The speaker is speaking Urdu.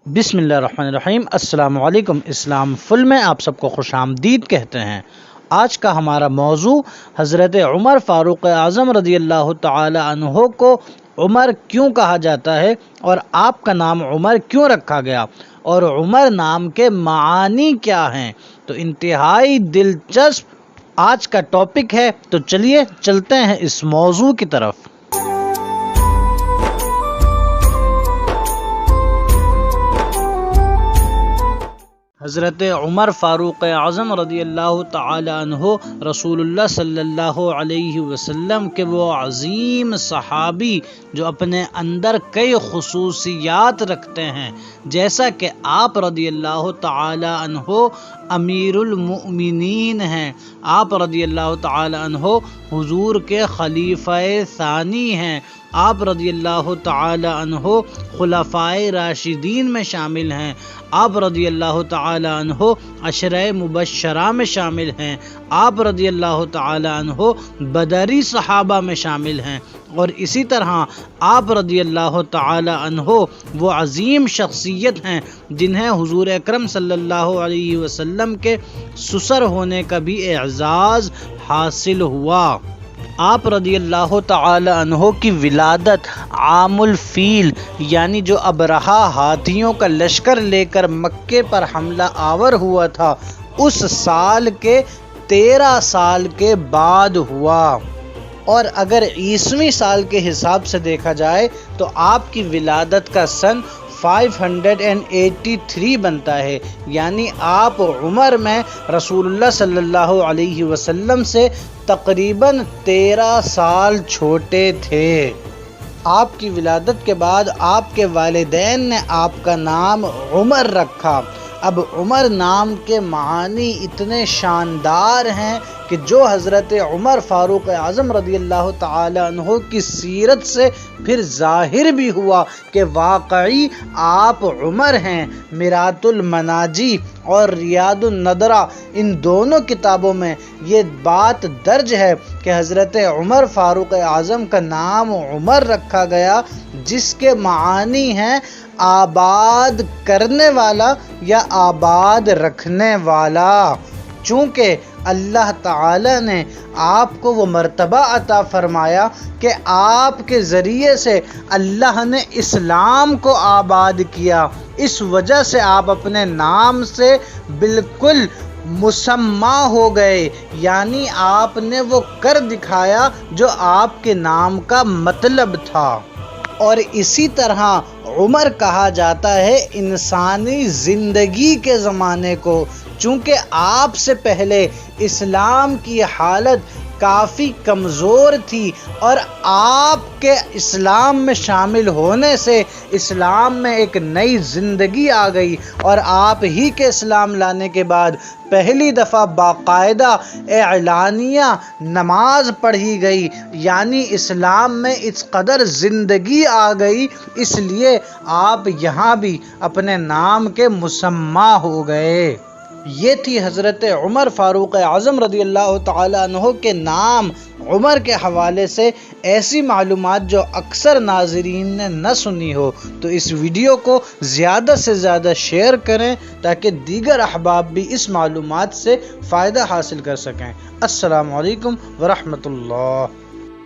بسم اللہ الرحمن الرحیم۔ السلام علیکم۔ اسلام فل میں آپ سب کو خوش آمدید کہتے ہیں۔ آج کا ہمارا موضوع حضرت عمر فاروق اعظم رضی اللہ تعالی عنہ کو عمر کیوں کہا جاتا ہے اور آپ کا نام عمر کیوں رکھا گیا اور عمر نام کے معانی کیا ہیں، تو انتہائی دلچسپ آج کا ٹاپک ہے۔ تو چلیے چلتے ہیں اس موضوع کی طرف۔ حضرت عمر فاروق اعظم رضی اللہ تعالی عنہ رسول اللہ صلی اللہ علیہ وسلم کے وہ عظیم صحابی جو اپنے اندر کئی خصوصیات رکھتے ہیں، جیسا کہ آپ رضی اللہ تعالی عنہ امیر المؤمنین ہیں، آپ رضی اللہ تعالی عنہ حضور کے خلیفہ ثانی ہیں، آپ رضی اللہ تعالی عنہ خلفائے راشدین میں شامل ہیں، آپ رضی اللہ تعالی عنہ عشرہ مبشرہ میں شامل ہیں، آپ رضی اللہ تعالی عنہ بدری صحابہ میں شامل ہیں، اور اسی طرح آپ رضی اللہ تعالی عنہ وہ عظیم شخصیت ہیں جنہیں حضور اکرم صلی اللہ علیہ وسلم کے سسر ہونے کا بھی اعزاز حاصل ہوا۔ آپ رضی اللہ تعالی عنہ کی ولادت عام الفیل یعنی جو ابرہہ ہاتھیوں کا لشکر لے کر مکے پر حملہ آور ہوا تھا اس سال کے 13 سال کے بعد ہوا، اور اگر عیسوی سال کے حساب سے دیکھا جائے تو آپ کی ولادت کا سن 583 بنتا ہے، یعنی آپ عمر میں رسول اللہ صلی اللہ علیہ وسلم سے تقریباً 13 سال چھوٹے تھے۔ آپ کی ولادت کے بعد آپ کے والدین نے آپ کا نام عمر رکھا۔ اب عمر نام کے معانی اتنے شاندار ہیں کہ جو حضرت عمر فاروق اعظم رضی اللہ تعالی عنہ کی سیرت سے پھر ظاہر بھی ہوا کہ واقعی آپ عمر ہیں۔ میرات المناجی اور ریاض الندرہ ان دونوں کتابوں میں یہ بات درج ہے کہ حضرت عمر فاروق اعظم کا نام عمر رکھا گیا، جس کے معانی ہیں آباد کرنے والا یا آباد رکھنے والا، چونکہ اللہ تعالی نے آپ کو وہ مرتبہ عطا فرمایا کہ آپ کے ذریعے سے اللہ نے اسلام کو آباد کیا، اس وجہ سے آپ اپنے نام سے بالکل مسمہ ہو گئے، یعنی آپ نے وہ کر دکھایا جو آپ کے نام کا مطلب تھا۔ اور اسی طرح عمر کہا جاتا ہے انسانی زندگی کے زمانے کو، چونکہ آپ سے پہلے اسلام کی حالت کافی کمزور تھی، اور آپ کے اسلام میں شامل ہونے سے اسلام میں ایک نئی زندگی آ گئی، اور آپ ہی کے اسلام لانے کے بعد پہلی دفعہ باقاعدہ اعلانیہ نماز پڑھی گئی، یعنی اسلام میں اس قدر زندگی آ گئی، اس لیے آپ یہاں بھی اپنے نام کے مسمہ ہو گئے۔ یہ تھی حضرت عمر فاروق اعظم رضی اللہ تعالی عنہ کے نام عمر کے حوالے سے ایسی معلومات جو اکثر ناظرین نے نہ سنی ہو، تو اس ویڈیو کو زیادہ سے زیادہ شیئر کریں تاکہ دیگر احباب بھی اس معلومات سے فائدہ حاصل کر سکیں۔ السلام علیکم ورحمۃ اللہ۔